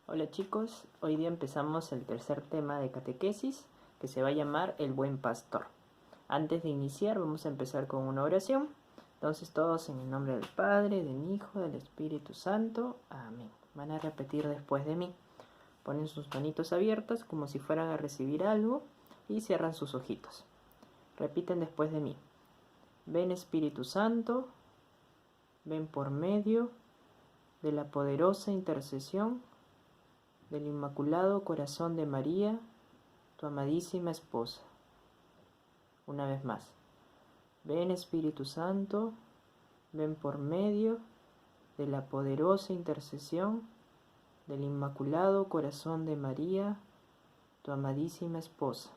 Hola chicos, hoy día empezamos el tercer tema de catequesis que se va a llamar el buen pastor. Antes de iniciar vamos a empezar con una oración. Entonces todos en el nombre del Padre, del Hijo, del Espíritu Santo. Amén. Van a repetir después de mí. Ponen sus manitos abiertas como si fueran a recibir algo y cierran sus ojitos. Repiten después de mí. Ven Espíritu Santo, ven por medio de la poderosa intercesión del Inmaculado Corazón de María, tu amadísima esposa. Una vez más. Ven Espíritu Santo, ven por medio de la poderosa intercesión del Inmaculado Corazón de María, tu amadísima esposa.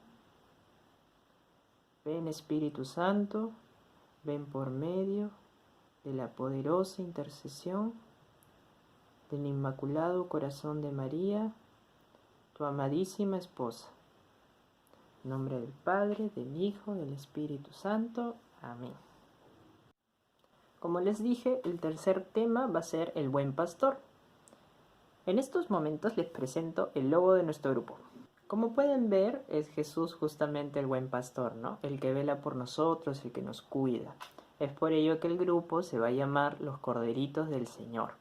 Ven Espíritu Santo, ven por medio de la poderosa intercesión del Inmaculado Corazón de María, tu amadísima esposa. En nombre del Padre, del Hijo, del Espíritu Santo. Amén. Como les dije, el tercer tema va a ser el buen pastor. En estos momentos les presento el logo de nuestro grupo. Como pueden ver, es Jesús justamente el buen pastor, ¿no? El que vela por nosotros, el que nos cuida. Es por ello que el grupo se va a llamar Los Corderitos del Señor.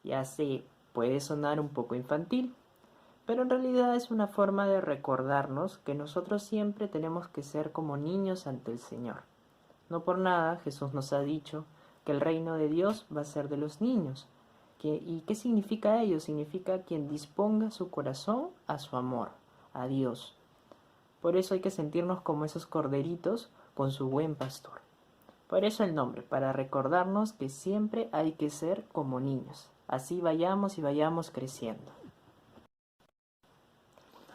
Ya sé, puede sonar un poco infantil, pero en realidad es una forma de recordarnos que nosotros siempre tenemos que ser como niños ante el Señor. No por nada Jesús nos ha dicho que el reino de Dios va a ser de los niños. ¿Y qué significa ello? Significa quien disponga su corazón a su amor, a Dios. Por eso hay que sentirnos como esos corderitos con su buen pastor. Por eso el nombre, para recordarnos que siempre hay que ser como niños. Así vayamos y vayamos creciendo.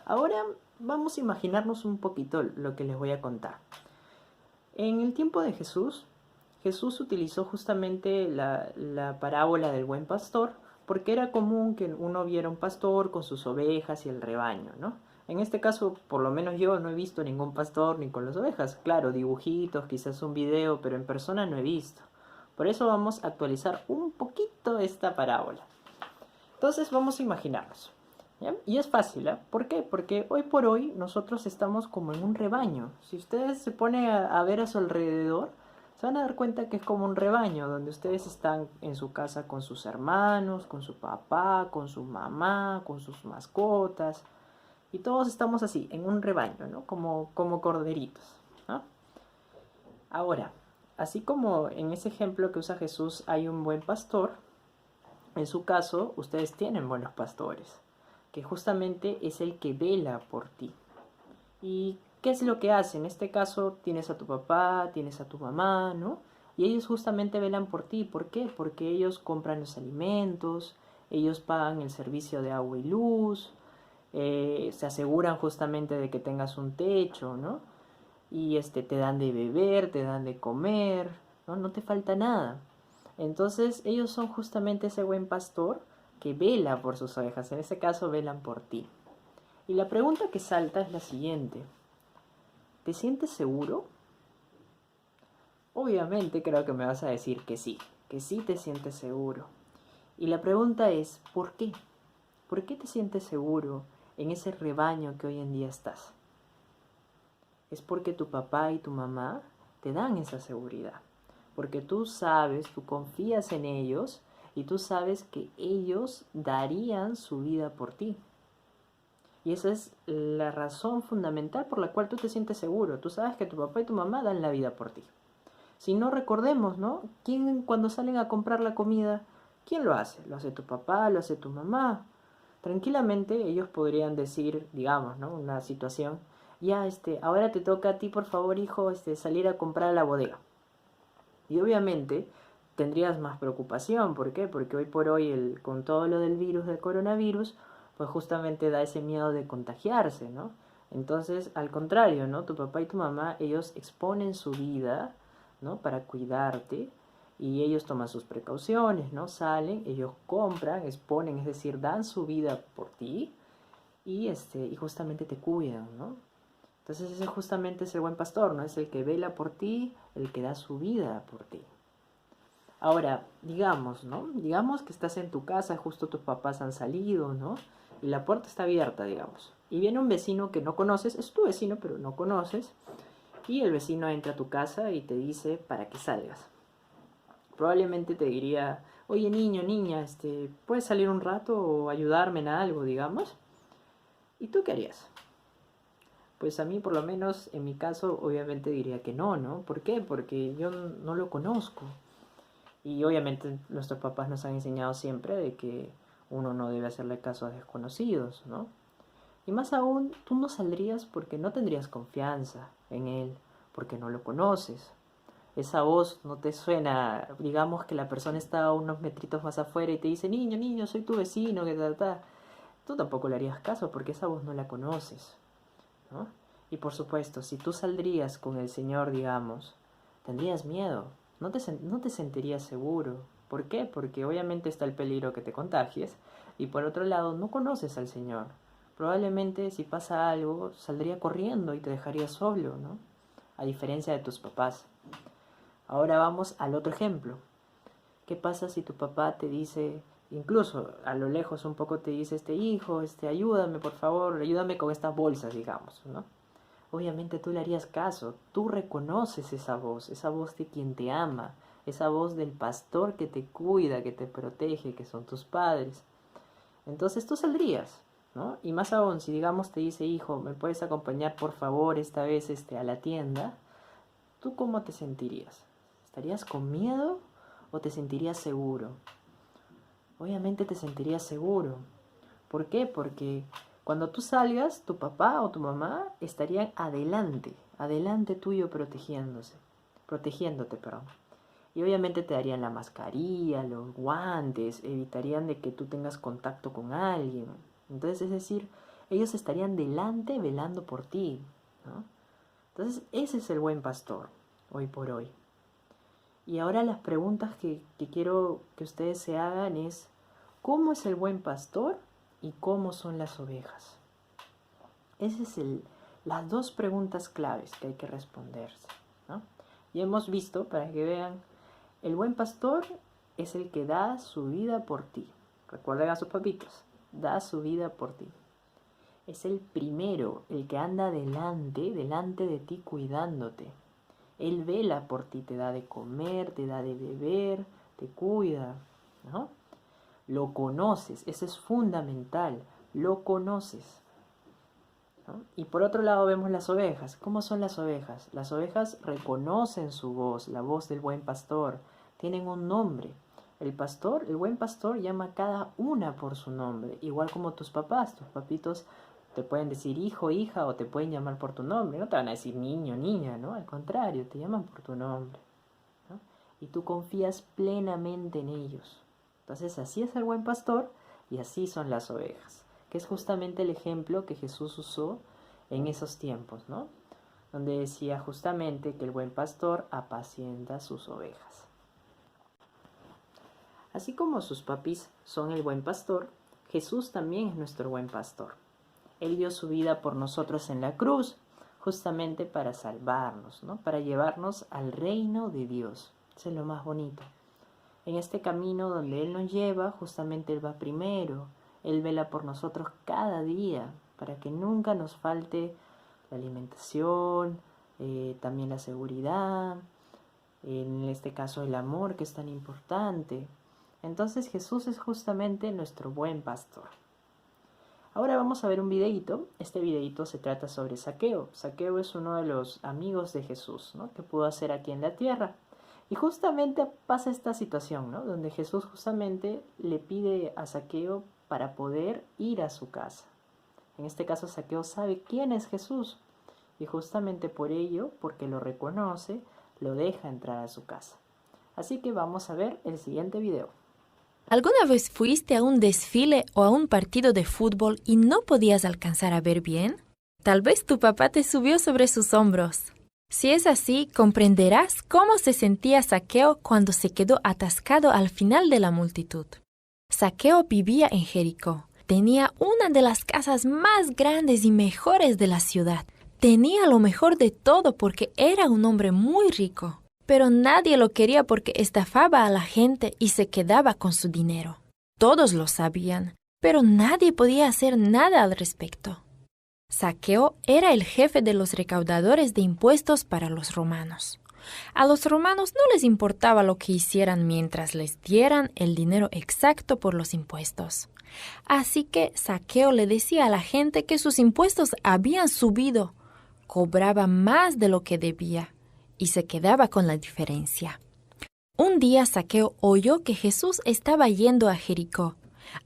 Ahora vamos a imaginarnos un poquito lo que les voy a contar. En el tiempo de Jesús, Jesús utilizó justamente la parábola del buen pastor porque era común que uno viera un pastor con sus ovejas y el rebaño, ¿no? En este caso, por lo menos yo no he visto ningún pastor ni con las ovejas. Claro, dibujitos, quizás un video, pero en persona no he visto. Por eso vamos a actualizar un poquito esta parábola. Entonces vamos a imaginarnos. ¿Ya? Y es fácil, ¿eh? ¿Por qué? Porque hoy por hoy nosotros estamos como en un rebaño. Si ustedes se ponen a ver a su alrededor, se van a dar cuenta que es como un rebaño, donde ustedes están en su casa con sus hermanos, con su papá, con su mamá, con sus mascotas. Y todos estamos así, en un rebaño, ¿no? Como corderitos, ¿no? Ahora, así como en ese ejemplo que usa Jesús hay un buen pastor, en su caso, ustedes tienen buenos pastores, que justamente es el que vela por ti. ¿Y qué es lo que hace? En este caso tienes a tu papá, tienes a tu mamá, ¿no? Y ellos justamente velan por ti. ¿Por qué? Porque ellos compran los alimentos, ellos pagan el servicio de agua y luz, se aseguran justamente de que tengas un techo, ¿no? Y te dan de beber, te dan de comer, ¿no? No te falta nada. Entonces ellos son justamente ese buen pastor que vela por sus ovejas. En este caso velan por ti. Y la pregunta que salta es la siguiente. ¿Te sientes seguro? Obviamente creo que me vas a decir que sí te sientes seguro. Y la pregunta es, ¿por qué? ¿Por qué te sientes seguro en ese rebaño que hoy en día estás? Es porque tu papá y tu mamá te dan esa seguridad. Porque tú sabes, tú confías en ellos y tú sabes que ellos darían su vida por ti. Y esa es la razón fundamental por la cual tú te sientes seguro. Tú sabes que tu papá y tu mamá dan la vida por ti. Si no, recordemos, ¿no? ¿Quién cuando salen a comprar la comida, quién lo hace? ¿Lo hace tu papá? ¿Lo hace tu mamá? Tranquilamente ellos podrían decir, digamos, ¿no? Una situación, ya, ahora te toca a ti, por favor, hijo, salir a comprar a la bodega. Y obviamente tendrías más preocupación. ¿Por qué? Porque hoy por hoy, con todo lo del virus, del coronavirus, pues justamente da ese miedo de contagiarse, ¿no? Entonces, al contrario, ¿no? Tu papá y tu mamá, ellos exponen su vida, ¿no? Para cuidarte y ellos toman sus precauciones, ¿no? Salen, ellos compran, exponen, es decir, dan su vida por ti y justamente te cuidan, ¿no? Entonces ese justamente es el buen pastor, ¿no? Es el que vela por ti, el que da su vida por ti. Ahora, digamos, ¿no? Digamos que estás en tu casa, justo tus papás han salido, ¿no? Y la puerta está abierta, digamos. Y viene un vecino que no conoces, es tu vecino, pero no conoces. Y el vecino entra a tu casa y te dice para que salgas. Probablemente te diría, oye niño, niña, ¿puedes salir un rato o ayudarme en algo, digamos? ¿Y tú qué harías? Pues a mí, por lo menos, en mi caso, obviamente diría que no, ¿no? ¿Por qué? Porque yo no lo conozco. Y obviamente nuestros papás nos han enseñado siempre de que uno no debe hacerle caso a desconocidos, ¿no? Y más aún, tú no saldrías porque no tendrías confianza en él, porque no lo conoces. Esa voz no te suena, digamos que la persona está unos metritos más afuera y te dice, niño, niño, soy tu vecino, que tal. Tú tampoco le harías caso porque esa voz no la conoces, ¿no? Y por supuesto, si tú saldrías con el Señor, digamos, tendrías miedo, no te sentirías seguro. ¿Por qué? Porque obviamente está el peligro que te contagies y por otro lado no conoces al Señor. Probablemente si pasa algo saldría corriendo y te dejaría solo, ¿no? A diferencia de tus papás. Ahora vamos al otro ejemplo. ¿Qué pasa si tu papá te dice, incluso a lo lejos un poco te dice, hijo, ayúdame por favor, ayúdame con estas bolsas, digamos, ¿no? Obviamente tú le harías caso, tú reconoces esa voz de quien te ama, esa voz del pastor que te cuida, que te protege, que son tus padres. Entonces tú saldrías, ¿no? Y más aún, si digamos te dice, hijo, ¿me puedes acompañar por favor esta vez a la tienda? ¿Tú cómo te sentirías? ¿Estarías con miedo o te sentirías seguro? Obviamente te sentirías seguro. ¿Por qué? Porque cuando tú salgas, tu papá o tu mamá estarían adelante tuyo protegiéndote, perdón. Y obviamente te darían la mascarilla, los guantes, evitarían de que tú tengas contacto con alguien. Entonces, es decir, ellos estarían delante velando por ti, ¿no? Entonces, ese es el buen pastor, hoy por hoy. Y ahora las preguntas que quiero que ustedes se hagan es, ¿cómo es el buen pastor y cómo son las ovejas? Esas son las dos preguntas claves que hay que responderse, ¿no? Y hemos visto, para que vean, el buen pastor es el que da su vida por ti. Recuerden a sus papitos, da su vida por ti. Es el primero, el que anda delante de ti cuidándote. Él vela por ti, te da de comer, te da de beber, te cuida, ¿no? Lo conoces, eso es fundamental, lo conoces, ¿no? Y por otro lado vemos las ovejas. ¿Cómo son las ovejas? Las ovejas reconocen su voz, la voz del buen pastor, tienen un nombre. El buen pastor llama a cada una por su nombre, igual como tus papás, tus papitos te pueden decir hijo, hija, o te pueden llamar por tu nombre. No te van a decir niño, niña, ¿no? Al contrario, te llaman por tu nombre, ¿no? Y tú confías plenamente en ellos. Entonces, así es el buen pastor y así son las ovejas, que es justamente el ejemplo que Jesús usó en esos tiempos, ¿no? Donde decía justamente que el buen pastor apacienta sus ovejas. Así como sus papis son el buen pastor, Jesús también es nuestro buen pastor. Él dio su vida por nosotros en la cruz, justamente para salvarnos, ¿no? Para llevarnos al reino de Dios. Eso es lo más bonito. En este camino donde Él nos lleva, justamente Él va primero. Él vela por nosotros cada día, para que nunca nos falte la alimentación, también la seguridad, en este caso el amor, que es tan importante. Entonces Jesús es justamente nuestro buen pastor. Ahora vamos a ver un videíto. Este videíto se trata sobre Zaqueo. Zaqueo es uno de los amigos de Jesús, ¿no? Que pudo hacer aquí en la tierra. Y justamente pasa esta situación, ¿no? Donde Jesús justamente le pide a Zaqueo para poder ir a su casa. En este caso Zaqueo sabe quién es Jesús. Y justamente por ello, porque lo reconoce, lo deja entrar a su casa. Así que vamos a ver el siguiente video. ¿Alguna vez fuiste a un desfile o a un partido de fútbol y no podías alcanzar a ver bien? Tal vez tu papá te subió sobre sus hombros. Si es así, comprenderás cómo se sentía Zaqueo cuando se quedó atascado al final de la multitud. Zaqueo vivía en Jericó. Tenía una de las casas más grandes y mejores de la ciudad. Tenía lo mejor de todo porque era un hombre muy rico. Pero nadie lo quería porque estafaba a la gente y se quedaba con su dinero. Todos lo sabían, pero nadie podía hacer nada al respecto. Zaqueo era el jefe de los recaudadores de impuestos para los romanos. A los romanos no les importaba lo que hicieran mientras les dieran el dinero exacto por los impuestos. Así que Zaqueo le decía a la gente que sus impuestos habían subido, cobraba más de lo que debía y se quedaba con la diferencia. Un día Zaqueo oyó que Jesús estaba yendo a Jericó.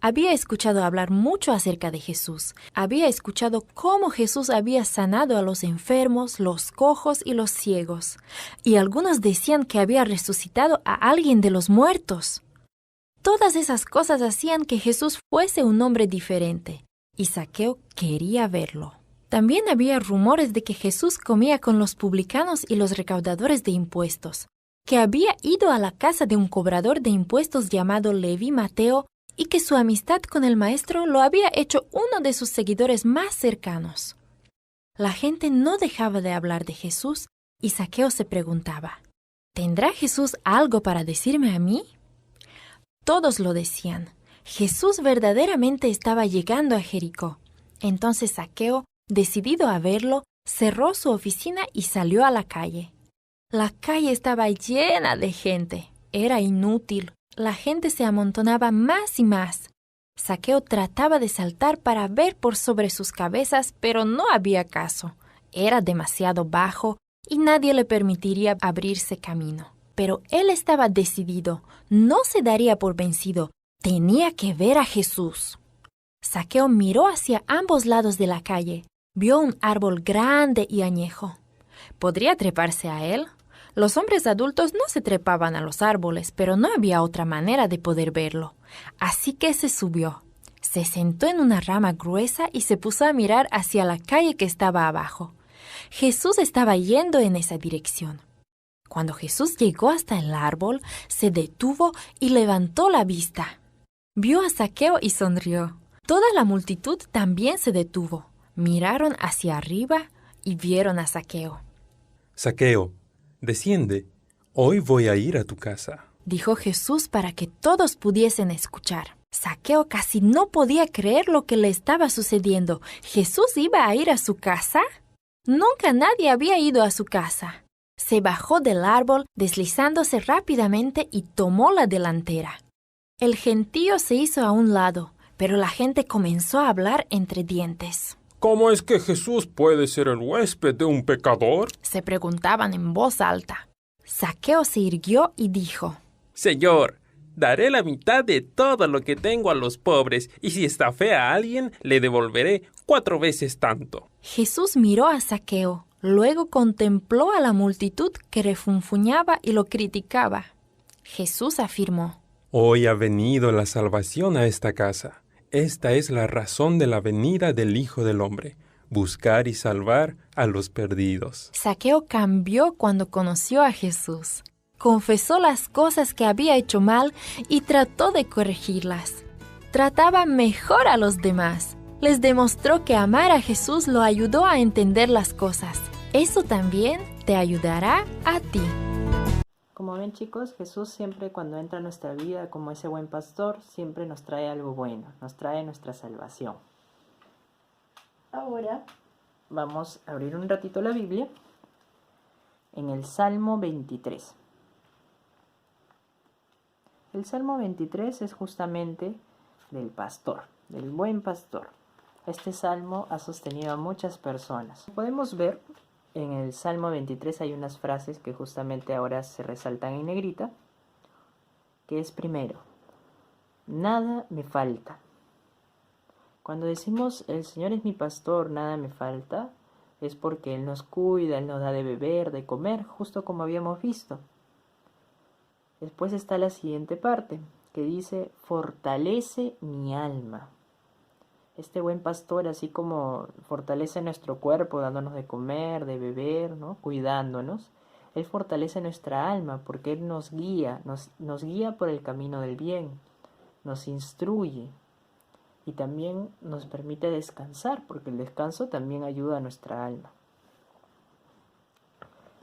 Había escuchado hablar mucho acerca de Jesús. Había escuchado cómo Jesús había sanado a los enfermos, los cojos y los ciegos. Y algunos decían que había resucitado a alguien de los muertos. Todas esas cosas hacían que Jesús fuese un hombre diferente, y Zaqueo quería verlo. También había rumores de que Jesús comía con los publicanos y los recaudadores de impuestos, que había ido a la casa de un cobrador de impuestos llamado Leví Mateo y que su amistad con el maestro lo había hecho uno de sus seguidores más cercanos. La gente no dejaba de hablar de Jesús y Zaqueo se preguntaba, ¿tendrá Jesús algo para decirme a mí? Todos lo decían. Jesús verdaderamente estaba llegando a Jericó. Entonces Zaqueo, decidido a verlo, cerró su oficina y salió a la calle. La calle estaba llena de gente. Era inútil. La gente se amontonaba más y más. Zaqueo trataba de saltar para ver por sobre sus cabezas, pero no había caso. Era demasiado bajo y nadie le permitiría abrirse camino. Pero él estaba decidido, no se daría por vencido, tenía que ver a Jesús. Zaqueo miró hacia ambos lados de la calle, vio un árbol grande y añejo. ¿Podría treparse a él? Los hombres adultos no se trepaban a los árboles, pero no había otra manera de poder verlo. Así que se subió, se sentó en una rama gruesa y se puso a mirar hacia la calle que estaba abajo. Jesús estaba yendo en esa dirección. Cuando Jesús llegó hasta el árbol, se detuvo y levantó la vista. Vio a Zaqueo y sonrió. Toda la multitud también se detuvo. Miraron hacia arriba y vieron a Zaqueo. Zaqueo, desciende. Hoy voy a ir a tu casa, dijo Jesús para que todos pudiesen escuchar. Zaqueo casi no podía creer lo que le estaba sucediendo. ¿Jesús iba a ir a su casa? Nunca nadie había ido a su casa. Se bajó del árbol, deslizándose rápidamente y tomó la delantera. El gentío se hizo a un lado, pero la gente comenzó a hablar entre dientes. ¿Cómo es que Jesús puede ser el huésped de un pecador? Se preguntaban en voz alta. Zaqueo se irguió y dijo, Señor, daré la mitad de todo lo que tengo a los pobres, y si estafé a alguien, le devolveré 4 veces tanto. Jesús miró a Zaqueo, luego contempló a la multitud que refunfuñaba y lo criticaba. Jesús afirmó, Hoy ha venido la salvación a esta casa. Esta es la razón de la venida del Hijo del Hombre, buscar y salvar a los perdidos. Zaqueo cambió cuando conoció a Jesús. Confesó las cosas que había hecho mal y trató de corregirlas. Trataba mejor a los demás. Les demostró que amar a Jesús lo ayudó a entender las cosas. Eso también te ayudará a ti. Como ven, chicos, Jesús siempre cuando entra a nuestra vida como ese buen pastor, siempre nos trae algo bueno, nos trae nuestra salvación. Ahora vamos a abrir un ratito la Biblia en el Salmo 23. El Salmo 23 es justamente del pastor, del buen pastor. Este salmo ha sostenido a muchas personas. Podemos ver en el Salmo 23 hay unas frases que justamente ahora se resaltan en negrita, que es primero, nada me falta. Cuando decimos el Señor es mi pastor, nada me falta, es porque Él nos cuida, Él nos da de beber, de comer, justo como habíamos visto. Después está la siguiente parte, que dice, fortalece mi alma. Este buen pastor, así como fortalece nuestro cuerpo, dándonos de comer, de beber, ¿no? Cuidándonos, Él fortalece nuestra alma porque Él nos guía, nos guía por el camino del bien, nos instruye y también nos permite descansar, porque el descanso también ayuda a nuestra alma.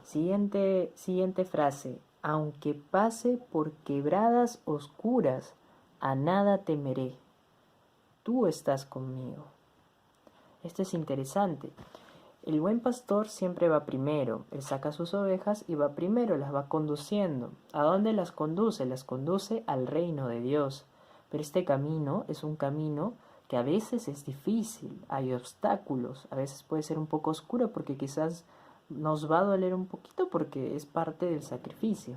Siguiente frase. Aunque pase por quebradas oscuras, a nada temeré. Tú estás conmigo. Esto es interesante. El buen pastor siempre va primero. Él saca sus ovejas y va primero, las va conduciendo. ¿A dónde las conduce? Las conduce al reino de Dios. Pero este camino es un camino que a veces es difícil, hay obstáculos, a veces puede ser un poco oscuro porque quizás nos va a doler un poquito porque es parte del sacrificio.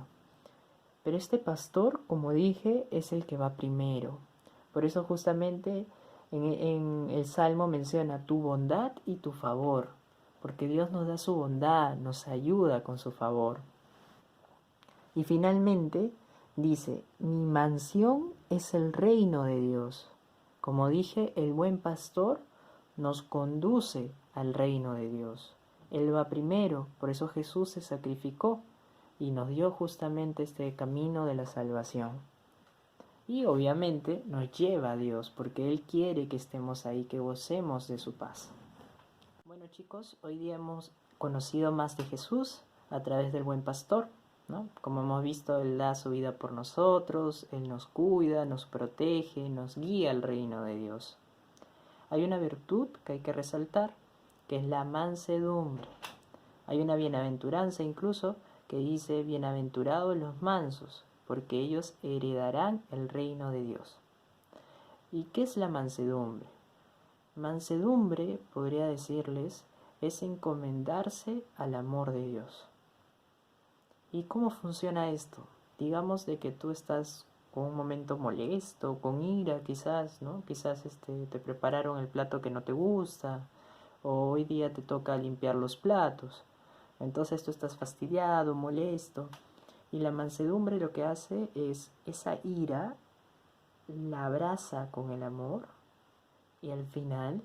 Pero este pastor, como dije, es el que va primero. Por eso justamente en el Salmo menciona tu bondad y tu favor, porque Dios nos da su bondad, nos ayuda con su favor. Y finalmente dice, mi mansión es el reino de Dios. Como dije, el buen pastor nos conduce al reino de Dios. Él va primero, por eso Jesús se sacrificó y nos dio justamente este camino de la salvación. Y obviamente nos lleva a Dios, porque Él quiere que estemos ahí, que gocemos de su paz. Bueno chicos, hoy día hemos conocido más de Jesús a través del buen pastor, ¿no? Como hemos visto, Él da su vida por nosotros, Él nos cuida, nos protege, nos guía al reino de Dios. Hay una virtud que hay que resaltar, que es la mansedumbre. Hay una bienaventuranza incluso que dice, bienaventurados los mansos, porque ellos heredarán el reino de Dios. ¿Y qué es la mansedumbre? Mansedumbre, podría decirles, es encomendarse al amor de Dios. ¿Y cómo funciona esto? Digamos de que tú estás con un momento molesto, con ira quizás, ¿no? Quizás te prepararon el plato que no te gusta, o hoy día te toca limpiar los platos. Entonces tú estás fastidiado, molesto, y la mansedumbre lo que hace es esa ira la abraza con el amor y al final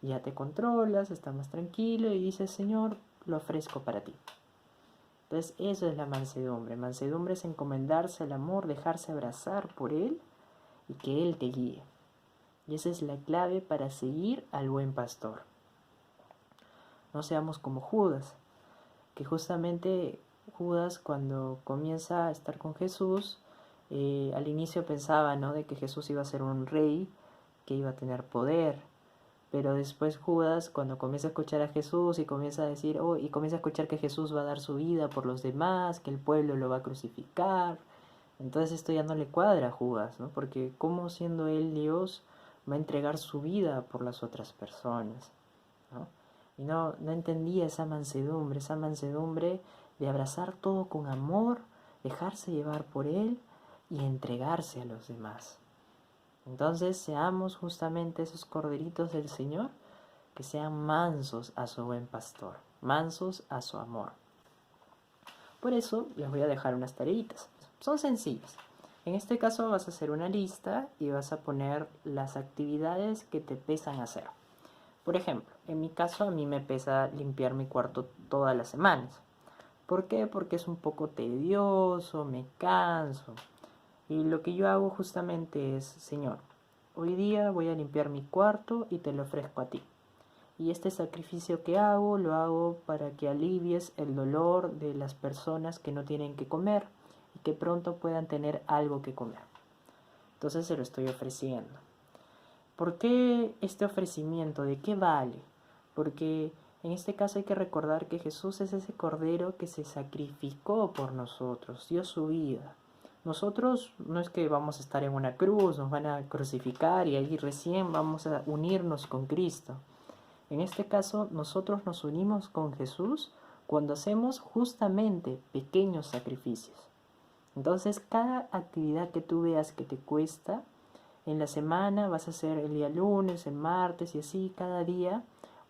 ya te controlas, estás más tranquilo y dices, Señor, lo ofrezco para ti. Entonces eso es la mansedumbre. Mansedumbre es encomendarse al amor, dejarse abrazar por Él y que Él te guíe. Y esa es la clave para seguir al buen pastor. No seamos como Judas, que justamente Judas cuando comienza a estar con Jesús, al inicio pensaba, ¿no?, de que Jesús iba a ser un rey, que iba a tener poder, pero después Judas, cuando comienza a escuchar a Jesús y comienza a decir, y comienza a escuchar que Jesús va a dar su vida por los demás, que el pueblo lo va a crucificar, entonces esto ya no le cuadra a Judas, ¿no? Porque cómo siendo él Dios va a entregar su vida por las otras personas, ¿no? Y no entendía esa mansedumbre de abrazar todo con amor, dejarse llevar por Él y entregarse a los demás. Entonces seamos justamente esos corderitos del Señor que sean mansos a su buen pastor, mansos a su amor. Por eso les voy a dejar unas tareitas. Son sencillas. En este caso vas a hacer una lista y vas a poner las actividades que te pesan hacer. Por ejemplo, en mi caso a mí me pesa limpiar mi cuarto todas las semanas. ¿Por qué? Porque es un poco tedioso, me canso. Y lo que yo hago justamente es, Señor, hoy día voy a limpiar mi cuarto y te lo ofrezco a ti. Y este sacrificio que hago, lo hago para que alivies el dolor de las personas que no tienen que comer y que pronto puedan tener algo que comer. Entonces se lo estoy ofreciendo. ¿Por qué este ofrecimiento? ¿De qué vale? Porque en este caso hay que recordar que Jesús es ese cordero que se sacrificó por nosotros, dio su vida. Nosotros no es que vamos a estar en una cruz, nos van a crucificar y ahí recién vamos a unirnos con Cristo. En este caso nosotros nos unimos con Jesús cuando hacemos justamente pequeños sacrificios. Entonces cada actividad que tú veas que te cuesta, en la semana vas a hacer el día lunes, el martes y así cada día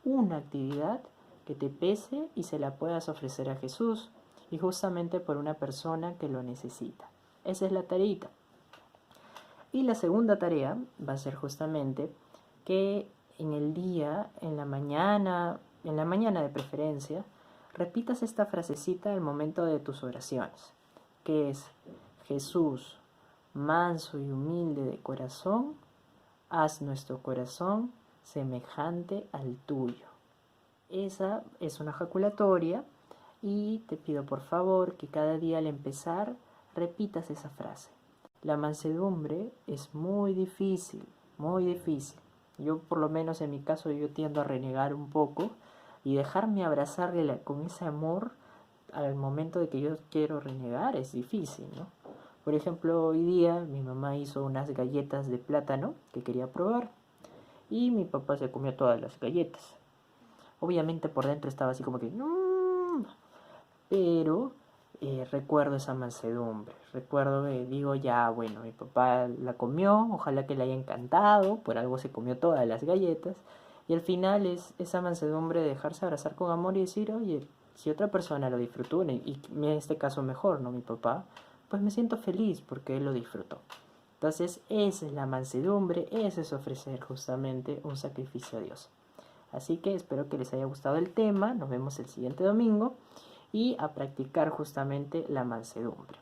una actividad que te pese y se la puedas ofrecer a Jesús y justamente por una persona que lo necesita. Esa es la tareita. Y la segunda tarea va a ser justamente que en el día, en la mañana de preferencia, repitas esta frasecita al momento de tus oraciones, que es Jesús, manso y humilde de corazón, haz nuestro corazón semejante al tuyo. Esa es una ejaculatoria Y te pido por favor que cada día al empezar repitas esa frase. La mansedumbre es muy difícil, muy difícil. Yo por lo menos en mi caso yo tiendo a renegar un poco y dejarme abrazarle con ese amor al momento de que yo quiero renegar es difícil, ¿no? Por ejemplo, hoy día mi mamá hizo unas galletas de plátano que quería probar y mi papá se comió todas las galletas. Obviamente por dentro estaba así como que pero recuerdo esa mansedumbre, recuerdo que digo ya, bueno, mi papá la comió, ojalá que le haya encantado, por algo se comió todas las galletas, y al final es esa mansedumbre de dejarse abrazar con amor y decir, oye, si otra persona lo disfrutó, y en este caso mejor, ¿no? Mi papá, pues me siento feliz porque él lo disfrutó. Entonces esa es la mansedumbre, ese es ofrecer justamente un sacrificio a Dios. Así que espero que les haya gustado el tema, nos vemos el siguiente domingo y a practicar justamente la mansedumbre.